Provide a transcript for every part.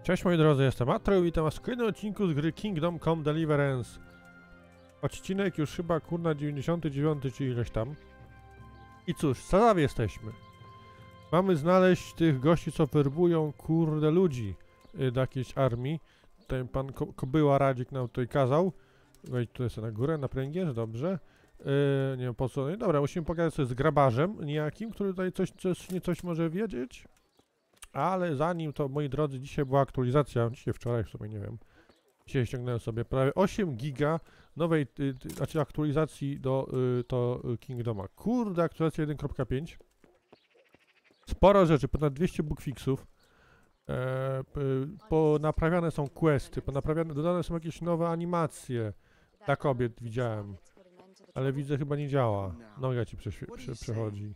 Cześć moi drodzy, jestem Atreu i witam was w kolejnym odcinku z gry Kingdom Come Deliverance. Odcinek już chyba kurna 99 czy ileś tam. I cóż, w Ciekawie jesteśmy. Mamy znaleźć tych gości, co werbują kurde ludzi do jakiejś armii. Tutaj pan Kobyła Radzik nam tutaj kazał. Wejdź tutaj sobie na górę, na pręgierz, dobrze. Nie wiem po co. No, dobra, musimy pogadać sobie z grabarzem niejakim, który tutaj coś może wiedzieć. Ale zanim to, moi drodzy, dzisiaj była aktualizacja, dzisiaj, wczoraj w sumie, nie wiem. Dzisiaj ściągnąłem sobie prawie 8 giga nowej, znaczy aktualizacji do Kingdoma. Kurde, aktualizacja 1.5. Sporo rzeczy, ponad 200 bugfixów. Ponaprawiane są questy, dodane są jakieś nowe animacje. Dla kobiet widziałem. Ale widzę, chyba nie działa. Noga ci przechodzi.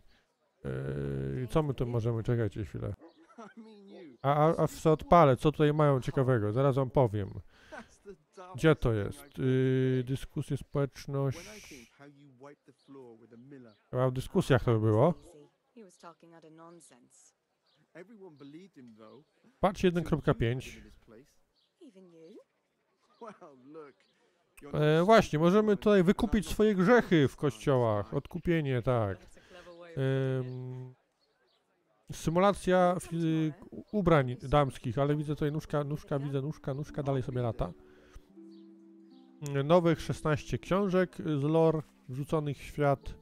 Co my tu możemy? Czekajcie chwilę. A co odpalę? Co tutaj mają ciekawego? Zaraz wam powiem. Gdzie to jest? Dyskusje, społeczność... Chyba w dyskusjach to by było. Patrz 1.5. Właśnie, możemy tutaj wykupić swoje grzechy w kościołach. Odkupienie, tak. Symulacja ubrań damskich, ale widzę tutaj nóżka, dalej sobie lata. Nowych 16 książek z lore wrzuconych w świat.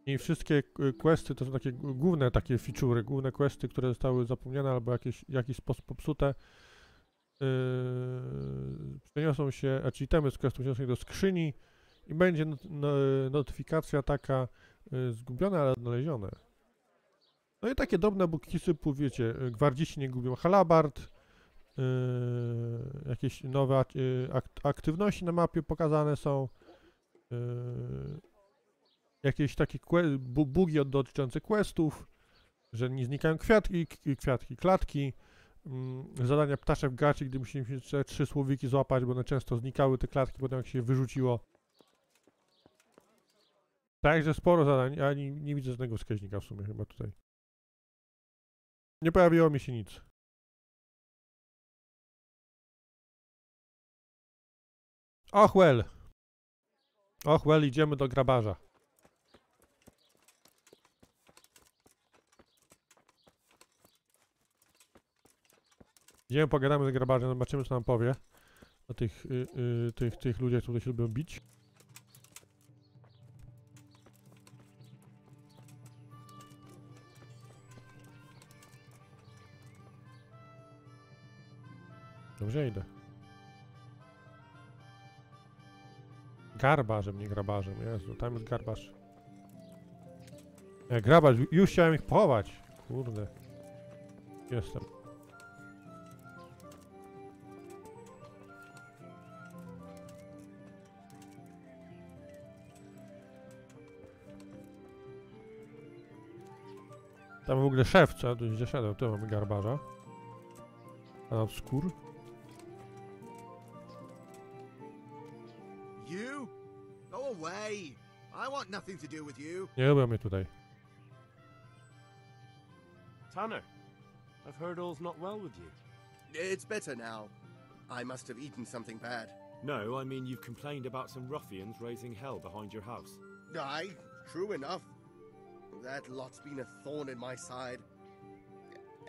I wszystkie questy to są takie główne takie feature'y, główne questy, które zostały zapomniane albo w jakiś sposób popsute. Przeniosą się, znaczy itemy z questu przeniosą się do skrzyni i będzie notyfikacja taka zgubione, ale odnalezione. No i takie drobne bukisy, wiecie, gwardziści nie gubią halabard, jakieś nowe aktywności na mapie pokazane są, jakieś takie bugi dotyczące questów, że nie znikają klatki, zadania ptaszek w gaci, gdy musimy te 3 słowiki złapać, bo one często znikały, te klatki, potem jak się wyrzuciło. Także sporo zadań, a nie widzę żadnego wskaźnika w sumie chyba tutaj. Nie pojawiło mi się nic. Och well. Och well, idziemy do grabarza. Idziemy, pogadamy z grabarzem, zobaczymy co nam powie. O tych ludziach, którzy się lubią bić. Dobrze, idę. Garbarzem, nie grabarzem. Jezu, tam jest garbarz. Grabarz, już chciałem ich pochować. Kurde. Jestem. Tam w ogóle szef, co ja tu gdzie szedłem, tu mamy garbarza. A na skór. You? Go away! I want nothing to do with you. Nie lubią mnie tutaj. Tanner, I've heard all's not well with you. It's better now. I must have eaten something bad. No, I mean you've complained about some ruffians raising hell behind your house. Aye, true enough. That lot's been a thorn in my side.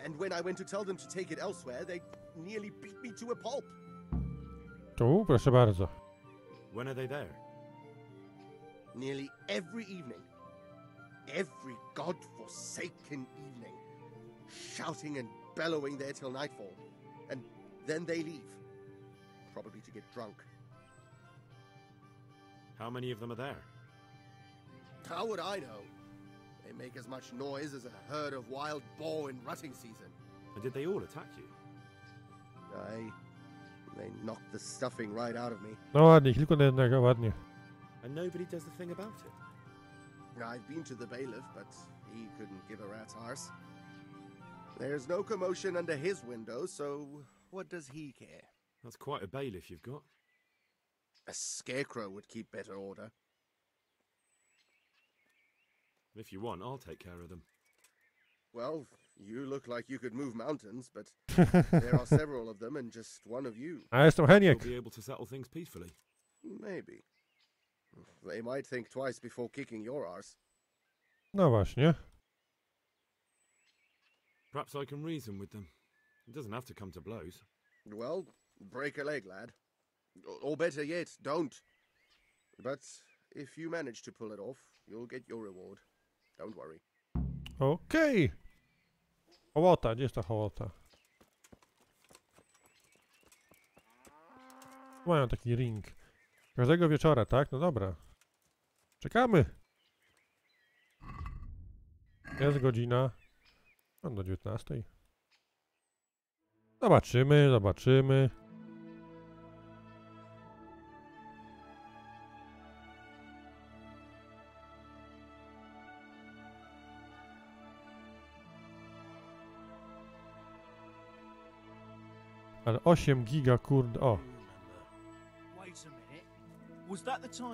And when I went to tell them to take it elsewhere, they nearly beat me to a pulp. Tu, proszę bardzo. When are they there? Nearly every evening. Every god-forsaken evening. Shouting and bellowing there till nightfall. And then they leave. Probably to get drunk. How many of them are there? How would I know? They make as much noise as a herd of wild boar in rutting season. And did they all attack you? Aye. They knocked the stuffing right out of me. No ładnie, tylko na jednego, ładnie. And nobody does the thing about it? I've been to the bailiff, but he couldn't give a rat's arse. There's no commotion under his window, so what does he care? That's quite a bailiff you've got. A scarecrow would keep better order. If you want, I'll take care of them. Well, You look like you could move mountains, but there are several of them and just one of you. A jestem Heniek. We'll be able to settle things peacefully. Maybe. They might think twice before kicking your arse. No właśnie. Perhaps I can reason with them. It doesn't have to come to blows. Well, break a leg, lad. Or better yet, don't. But if you manage to pull it off, you'll get your reward. Don't worry. Okej. Hołota, gdzie jest ta hołota? Mają taki ring. Każdego wieczora, tak? No dobra. Czekamy. Jest godzina. No do 19. Zobaczymy, zobaczymy. Ale 8 giga, kurde, o.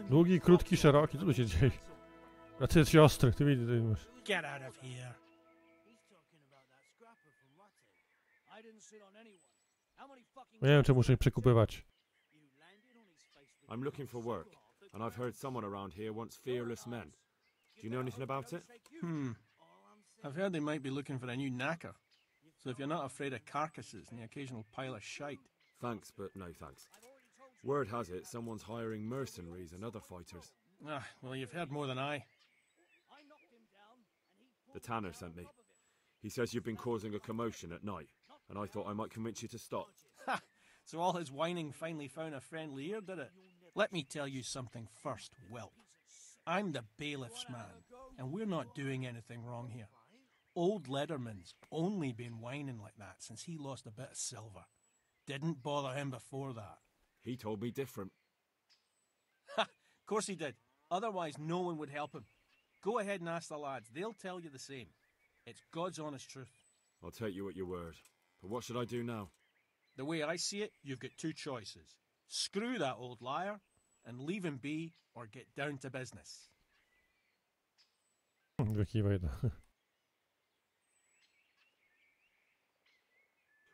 Długi, krótki, szeroki, co tu się dzieje? Raczej siostry, ty widzisz. Get out of here. Nie wiem, czy muszę ich przekupywać. I'm looking for work, and I've heard someone around here wants fearless men. Do you know anything about it? I've heard they might be looking for a new knacker. So if you're not afraid of carcasses and the occasional pile of shite. Thanks, but no thanks. Word has it someone's hiring mercenaries and other fighters. Ah, well, you've heard more than I. The tanner sent me. He says you've been causing a commotion at night, and I thought I might convince you to stop. Ha! So all his whining finally found a friendly ear, did it? Let me tell you something first, whelp. I'm the bailiff's man, and we're not doing anything wrong here. Old Lederman's only been whining like that since he lost a bit of silver. Didn't bother him before that. He told me different. Ha! Of course he did. Otherwise no one would help him. Go ahead and ask the lads. They'll tell you the same. It's God's honest truth. I'll take you at your word. But what should I do now? The way I see it, you've got two choices. Screw that old liar and leave him be, or get down to business.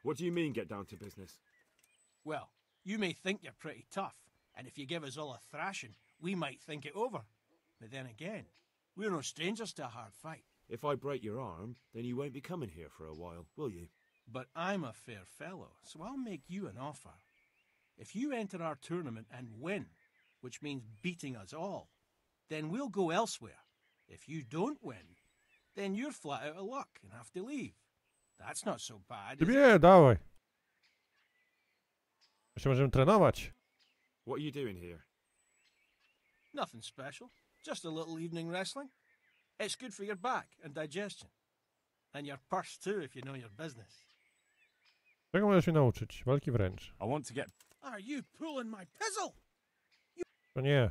What do you mean, get down to business? Well, you may think you're pretty tough, and if you give us all a thrashing, we might think it over. But then again, we're no strangers to a hard fight. If I break your arm, then you won't be coming here for a while, will you? But I'm a fair fellow, so I'll make you an offer. If you enter our tournament and win, which means beating us all, then we'll go elsewhere. If you don't win, then you're flat out of luck and have to leave. That's not so bad, is it? Nie, dawaj. Jeszcze możemy trenować. What are you doing here? Nothing special. Just a little evening wrestling. It's good for your back and digestion. And your purse too, if you know your business. Czego możesz się nauczyć? Walki wręcz. I want to get... Are you pulling my pizzle? To nie.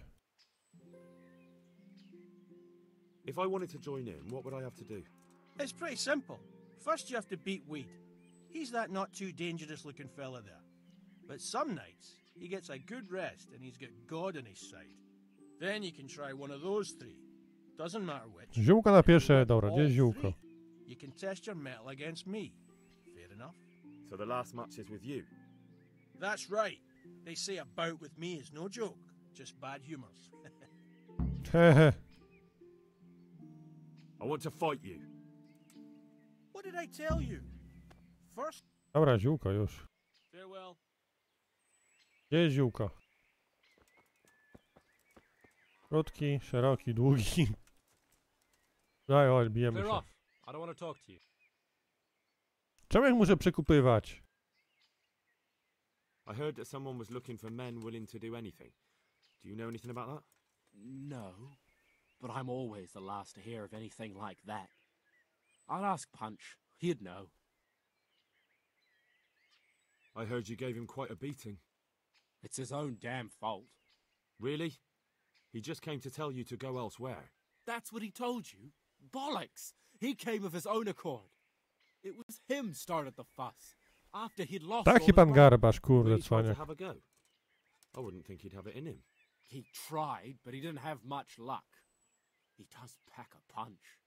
If I wanted to join in, what would I have to do? It's pretty simple. First you have to beat Weed. He's that not too dangerous looking fella there. But some nights, he gets a good rest and he's got God on his side. Then you can try one of those three. Doesn't matter which. Ziółko na pierwsze, dobra, gdzie jest All ziółko? three. You can test your mettle against me. Fair enough. So the last match is with you? That's right. They say a bout with me is no joke. Just bad humours. Hehe. I want to fight you. What did I tell you? First, Dobra, ziółko już. farewell. Gdzie jest ziółko? Krótki, szeroki, długi. Daj, chodź, bijemy Clear się. off. I don't want to talk to you. Czemu ich muszę przekupywać? I heard that someone was looking for men willing to do anything. Do you know anything about that? No, but I'm always the last to hear of anything like that. I'll ask Punch. He'd know. I heard you gave him quite a beating. It's his own damn fault. Really? He just came to tell you to go elsewhere. That's what he told you? Bollocks! He came of his own accord. It was him started the fuss. After he'd lost all Taki his pan money. garbarz, kurde, Really tried to cwaniak. have a go. I wouldn't think he'd have it in him. He tried, but he didn't have much luck. He does pack a punch.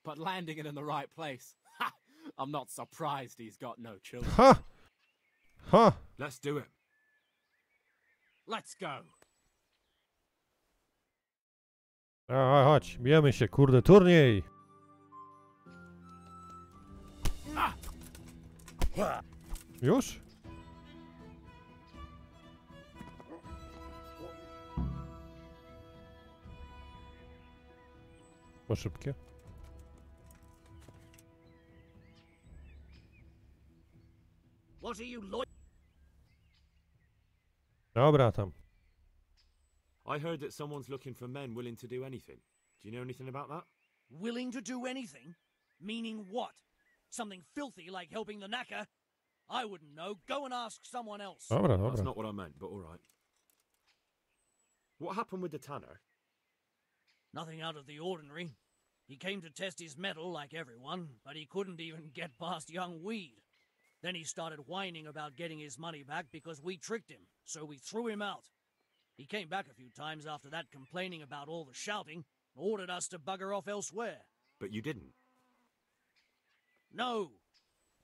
But landing it in the right place, ha! I'm not surprised he's got no children. Ha! Ha! Let's do it. Let's go. Chodź, bijemy się, kurde, turniej! Już? Bo szybkie. What are you lo- Dobra, tam. I heard that someone's looking for men willing to do anything. Do you know anything about that? willing to do anything? Meaning what? Something filthy like helping the knacker? I wouldn't know. Go and ask someone else. Dobra, That's dobra. not what I meant, but all right. What happened with the tanner? Nothing out of the ordinary. He came to test his mettle like everyone, but he couldn't even get past young Weed. Then he started whining about getting his money back because we tricked him, so we threw him out. He came back a few times after that complaining about all the shouting, and ordered us to bugger off elsewhere. But you didn't. No!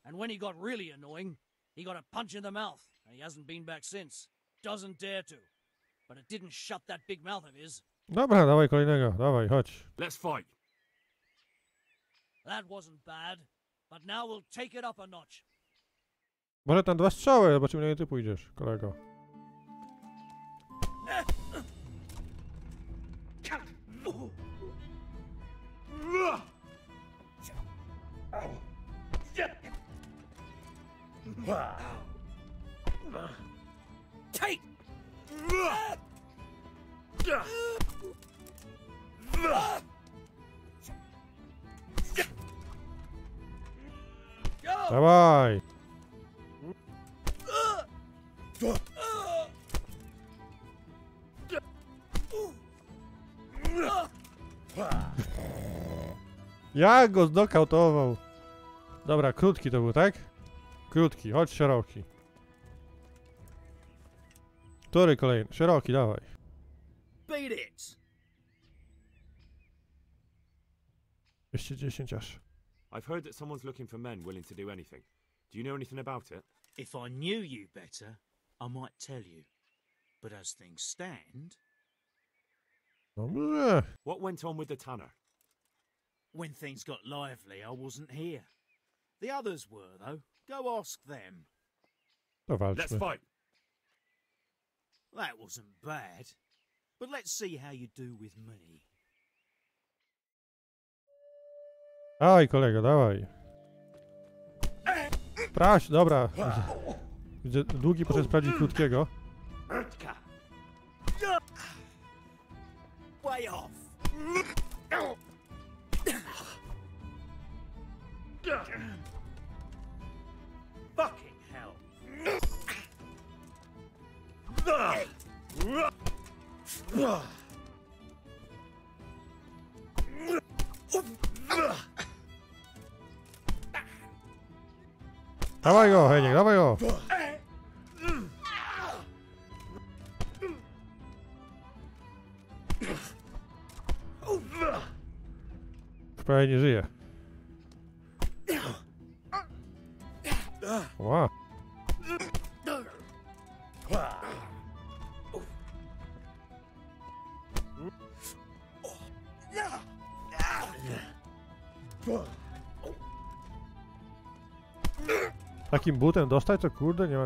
And when he got really annoying, he got a punch in the mouth, and he hasn't been back since. Doesn't dare to. But it didn't shut that big mouth of his. Dobra, dawaj kolejnego, dawaj, chodź. Let's fight. That wasn't bad, but now we'll take it up a notch. Może tam 2 strzały, zobaczymy, jak ty pójdziesz, kolego. Take! Dawaj! Jak go zdokautował? Dobra, krótki to był, tak? Krótki, chodź szeroki. Który kolejny? Szeroki, dawaj. Beat it! 210 aż. I've heard that someone's looking for men willing to do anything. Do you know anything about it? If I knew you better, I might tell you. But as things stand, Dobrze. What went on with the tanner? when things got lively, I wasn't here. The others were, though. Go ask them. To Let's walczmy. fight. That wasn't bad. But let's see how you do with me. Dawaj, kolego, dawaj. Praś, dobra. Widzę, długi poszedł sprawdzić krótkiego. Way off! Fucking hell! Dawaj go, Heniek, dawaj go. Prawie nie żyje. Ła. Takim butem dostać to kurde nie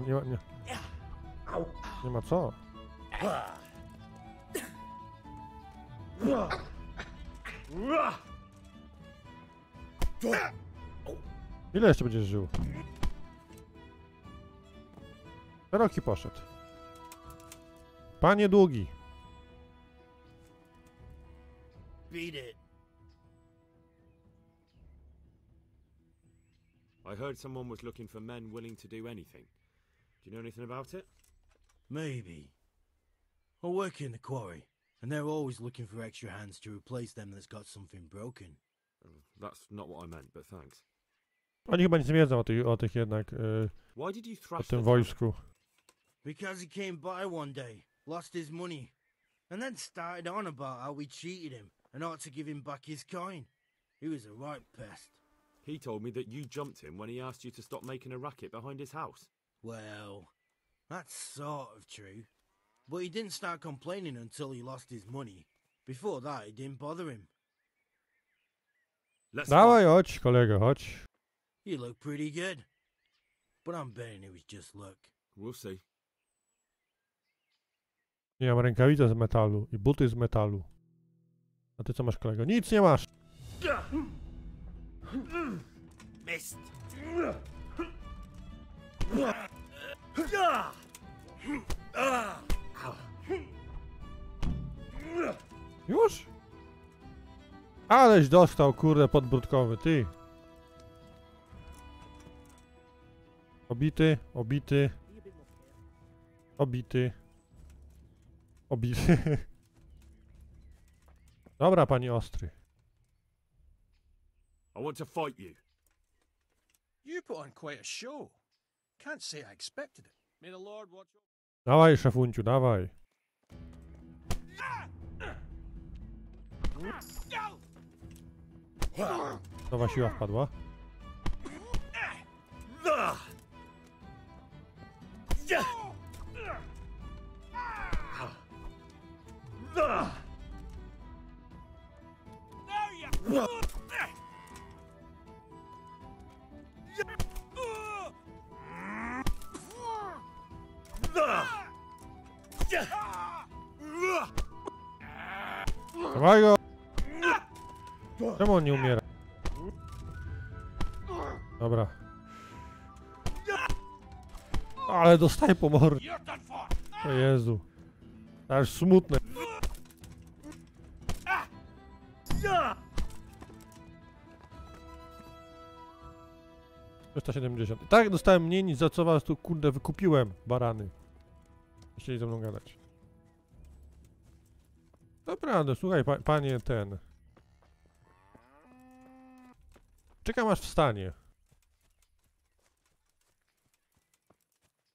ma co. Ile jeszcze będziesz żył? Szeroki poszedł. Panie długi. Beat it. I heard someone was looking for men willing to do anything. Do you know anything about it? Maybe. I work in the quarry, and they're always looking for extra hands to replace them that's got something broken. That's not what I meant, but thanks. Oni chyba nic nie wiedzą o tych jednak, Why did you o thrash tym the wojsku. Because he came by one day, lost his money, and then started on about how we cheated him and ought to give him back his coin. He was a right pest. He told me that you jumped him when he asked you to stop making a racket behind his house. Well, that's sort of true. But he didn't start complaining until he lost his money. Before that, it didn't bother him. Let's Dawaj, fight. chodź, kolego, chodź. You look pretty good. But I'm betting it was just luck. We'll see. Nie mam rękawice z metalu i buty z metalu. A ty co masz, kolego? Nic nie masz! Missed. Już? Aleś dostał, kurde, podbródkowy, ty. Obity, obity. Obity. Obity. Dobra, panie ostry. I want to fight you. You put on quite a show. Can't say I expected it. May the Lord watch over. Dawaj, szefunciu, dawaj. Nowa siła wpadła. Dawaj go! Czemu on nie umiera? Dobra. Ale dostaję po mordzie. O Jezu. Aż smutne. 370. Tak, dostałem mniej niż za co was tu kurde wykupiłem, barany. Chcieli ze mną gadać. Dobra, no słuchaj, panie ten. Czekam aż wstanie.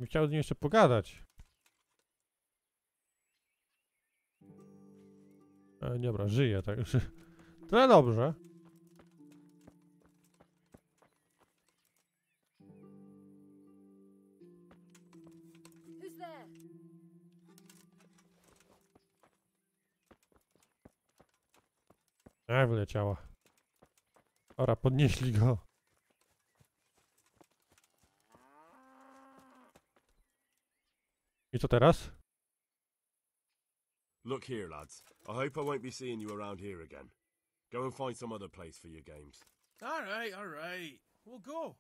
Chciał z nim jeszcze pogadać. Dobra, żyje, tak. Tyle dobrze. Who's there? Wyleciała. Dobra, podnieśli go. I co teraz? Look here, lads. I hope I won't be seeing you around here again. Go and find some other place for your games. All right. We'll go.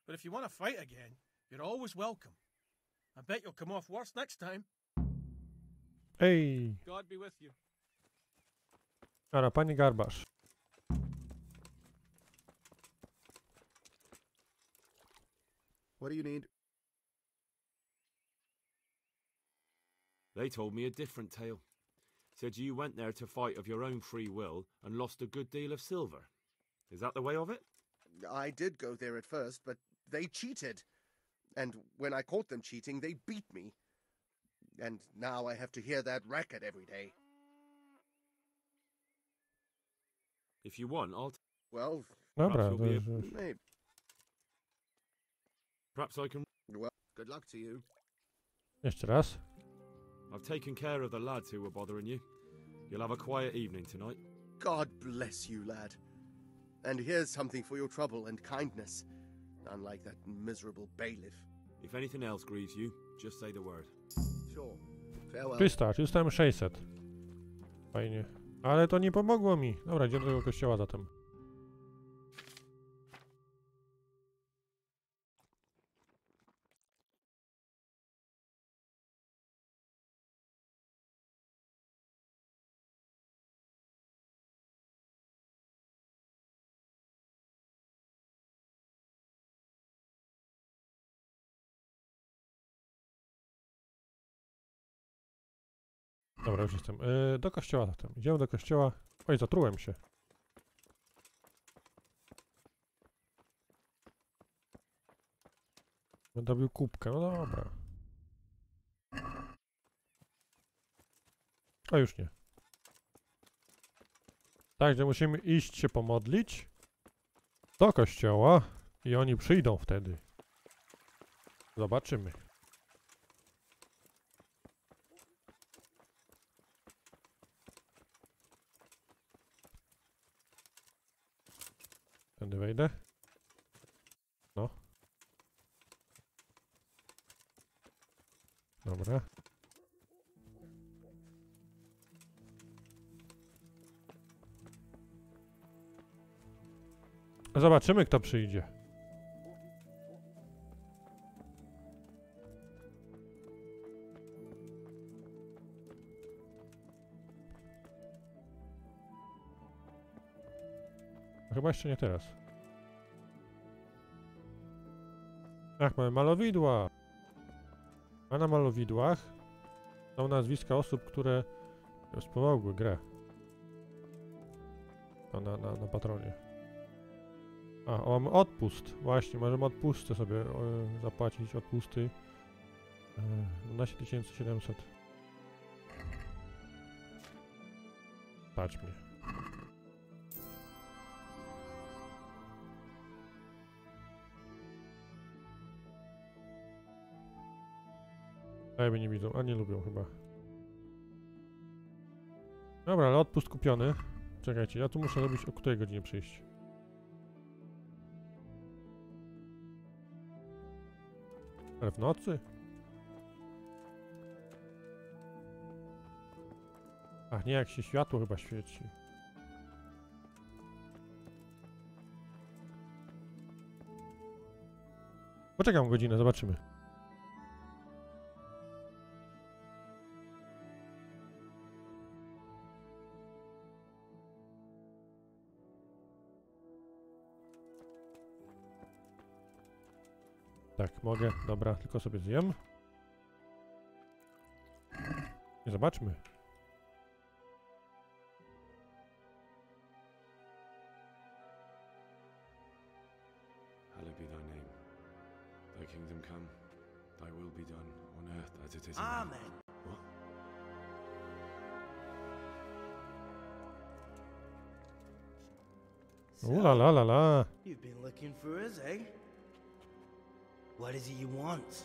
But if you want to fight again, you're always welcome. I bet you'll come off worse next time. Ej! God be with you. Dobra, panie Garbarz. What do you need? They told me a different tale. Said you went there to fight of your own free will and lost a good deal of silver. Is that the way of it? I did go there at first, but they cheated. And when I caught them cheating, they beat me. And now I have to hear that racket every day. If you want, Well, Dobra, you'll to be już, już. maybe. perhaps I can... Well, good luck to you. Jeszcze raz. I've taken care of the lads who were bothering you. You'll have a quiet evening tonight. God bless you, lad. And here's something for your trouble and kindness. Unlike that miserable bailiff. If anything else grieves you, just say the word. Sure. Farewell. 300, już dostałem 600. Fajnie. Ale to nie pomogło mi. Dobra, idziemy do tego kościoła zatem. Dobra, już jestem. Do kościoła zatem. Idziemy do kościoła. Oj, zatrułem się. Będę robił kubkę, no dobra. A już nie. Także musimy iść się pomodlić. do kościoła i oni przyjdą wtedy. Zobaczymy. Tędy wejdę. No. Dobra. Zobaczymy, kto przyjdzie. Chyba jeszcze nie teraz. Ach, mamy malowidła. A na malowidłach są nazwiska osób, które wspomogły grę. To na patronie. A, o, mamy odpust. Właśnie, możemy odpustę sobie zapłacić. Odpusty. 12 700. Patrz mnie. A mnie nie widzą, a nie lubią chyba. Dobra, ale odpust kupiony. Czekajcie, ja tu muszę robić o której godzinie przyjść. Ale w nocy? Ach nie, jak się światło chyba świeci. Poczekam godzinę, zobaczymy. Tak, mogę. Dobra, tylko sobie zjem. I zobaczmy. Hallowed be thy name. Thy kingdom come. Thy will be done on earth as it is in Amen. heaven. What? Ooh la la la la. You've been looking for us, eh? What is it you want?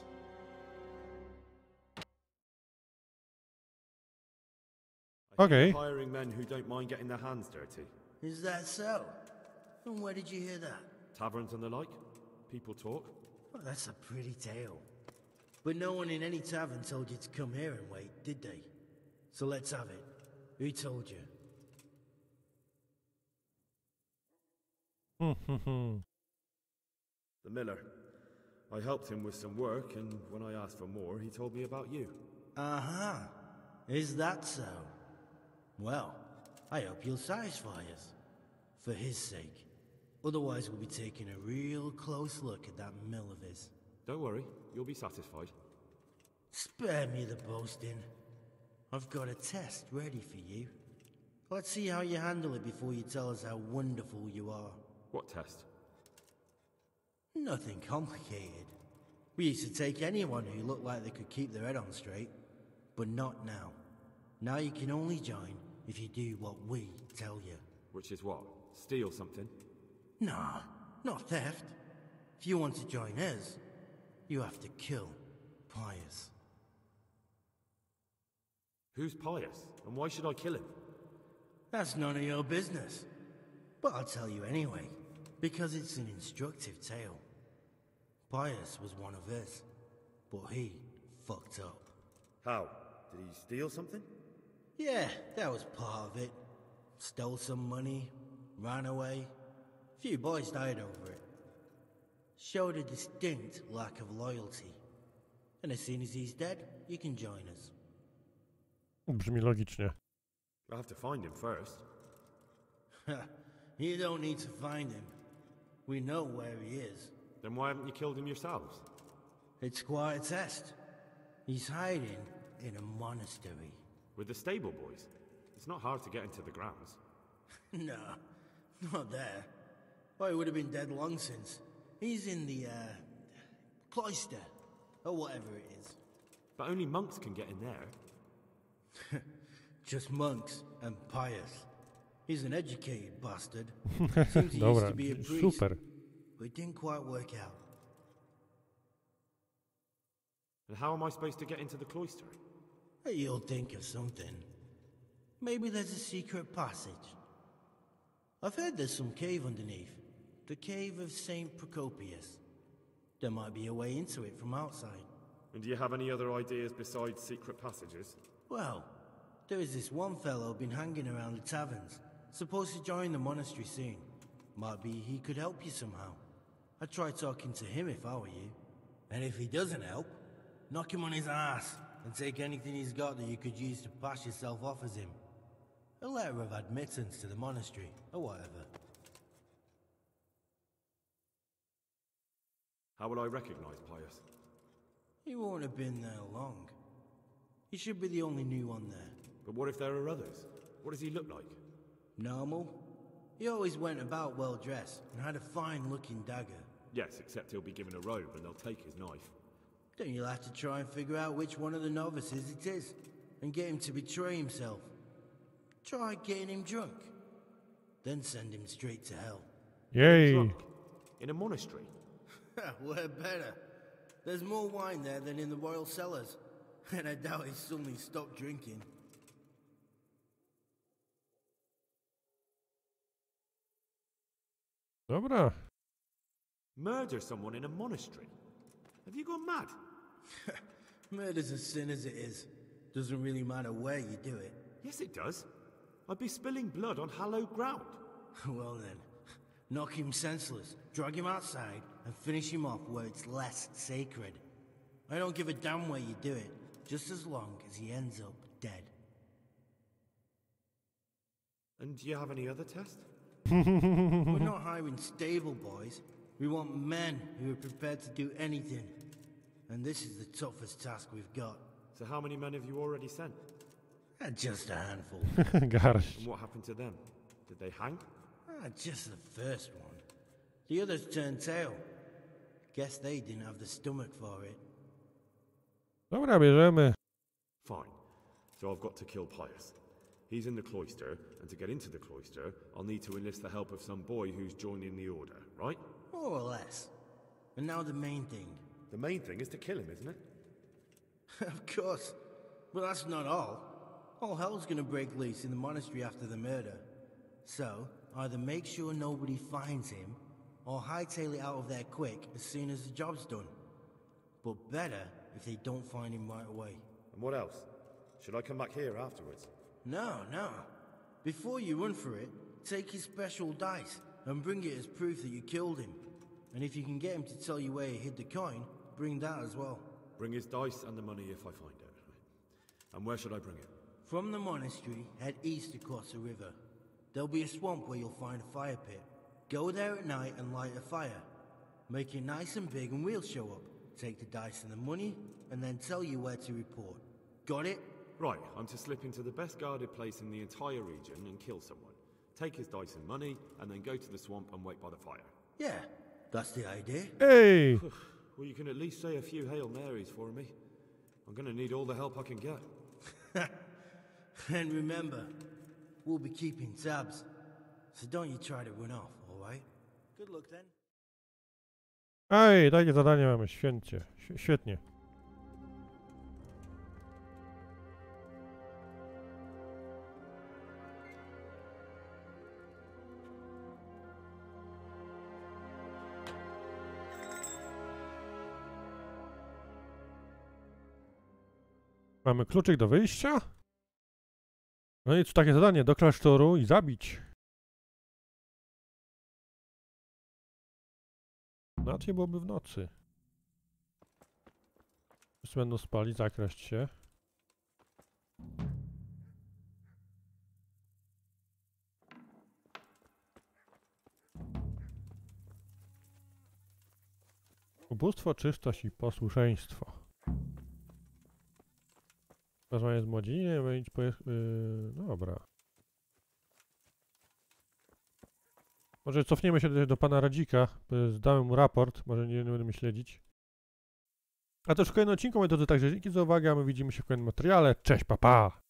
I Okay. hear hiring men who don't mind getting their hands dirty. Is that so? And where did you hear that? Taverns and the like. People talk. Well, that's a pretty tale. But no one in any tavern told you to come here and wait, did they? So let's have it. Who told you? The miller. I helped him with some work, and when I asked for more, he told me about you. Uh-huh. Is that so? Well, I hope you'll satisfy us. For his sake. Otherwise we'll be taking a real close look at that mill of his. Don't worry, you'll be satisfied. Spare me the boasting. I've got a test ready for you. Let's see how you handle it before you tell us how wonderful you are. What test? Nothing complicated. We used to take anyone who looked like they could keep their head on straight. But not now. Now you can only join if you do what we tell you. Which is what? Steal something? Nah, not theft. If you want to join us, you have to kill Pius. Who's Pius, and why should I kill him? That's none of your business. But I'll tell you anyway, because it's an instructive tale. Pius was one of us, but he fucked up. How? Did he steal something? Yeah, that was part of it. Stole some money, ran away. Few boys died over it. Showed a distinct lack of loyalty. And as soon as he's dead, you can join us. Brzmi logicznie. I have to find him first. You don't need to find him. We know where he is. Then why haven't you killed him yourselves? It's quite a test. He's hiding in a monastery. With the stable boys? It's not hard to get into the grounds. No, not there. Oh, he would have been dead long since. He's in the, cloister, or whatever it is. But only monks can get in there. Just monks and Pius. He's an educated bastard. Seems he used Dobra, to be a priest, super. but it didn't quite work out. And how am I supposed to get into the cloister? You'll think of something. Maybe there's a secret passage. I've heard there's some cave underneath. The cave of St. Procopius. There might be a way into it from outside. And do you have any other ideas besides secret passages? Well, there is this one fellow been hanging around the taverns. Supposed to join the monastery soon. Might be he could help you somehow. I'd try talking to him if I were you. And if he doesn't help, knock him on his ass and take anything he's got that you could use to pass yourself off as him. A letter of admittance to the monastery, or whatever. How will I recognize Pius? He won't have been there long. He should be the only new one there. But what if there are others? What does he look like? Normal. He always went about well dressed and had a fine looking dagger. Yes, except he'll be given a robe and they'll take his knife. Then you'll have to try and figure out which one of the novices it is, and get him to betray himself. Try getting him drunk, then send him straight to hell. Yay! Drunk? In a monastery? We're better. There's more wine there than in the royal cellars, and I doubt he suddenly stopped drinking. Dobra. Murder someone in a monastery? Have you gone mad? Murder's a sin as it is. Doesn't really matter where you do it. Yes, it does. I'd be spilling blood on hallowed ground. Well then, knock him senseless, drag him outside, and finish him off where it's less sacred. I don't give a damn where you do it, just as long as he ends up dead. And do you have any other test? We're not hiring stable boys. We want men who are prepared to do anything. And this is the toughest task we've got. So how many men have you already sent? Just a handful. Garść. And what happened to them? Did they hang? Just the first one. The others turned tail. Guess they didn't have the stomach for it. Dobra, bierzemy. Fine. So I've got to kill Pius. He's in the cloister, and to get into the cloister, I'll need to enlist the help of some boy who's joining the order, right? More or less. And now the main thing. The main thing is to kill him, isn't it? Of course. But that's not all. All hell's gonna break loose in the monastery after the murder. So, either make sure nobody finds him, or hightail it out of there quick as soon as the job's done. But better if they don't find him right away. And what else? Should I come back here afterwards? No. Before you run for it, take his special dice and bring it as proof that you killed him. And if you can get him to tell you where he hid the coin, bring that as well. Bring his dice and the money if I find it. And where should I bring it? From the monastery, head east across the river. There'll be a swamp where you'll find a fire pit. Go there at night and light a fire. Make it nice and big and we'll show up. Take the dice and the money, and then tell you where to report. Got it? Right, I'm to slip into the best guarded place in the entire region and kill someone. Take his dice and money, and then go to the swamp and wait by the fire. Yeah, that's the idea. Hey! Well, you can at least say a few Hail Marys for me. I'm gonna need all the help I can get. And remember, we'll be keeping tabs. So don't you try to run off, alright? Good luck then. Ej, takie zadanie mamy, świetnie. Świetnie. Mamy kluczyk do wyjścia. No i co takie zadanie, do klasztoru i zabić. Inaczej byłoby w nocy. Wszyscy będą spali, zakraść się. Ubóstwo, czystość i posłuszeństwo. Rozmawiać z młodzieńcem, wyjść po... dobra. Może cofniemy się do pana Radzika, zdałem mu raport, może nie będziemy śledzić. A to już w kolejnym odcinku, moi drodzy, także dzięki za uwagę, a my widzimy się w kolejnym materiale. Cześć, pa pa!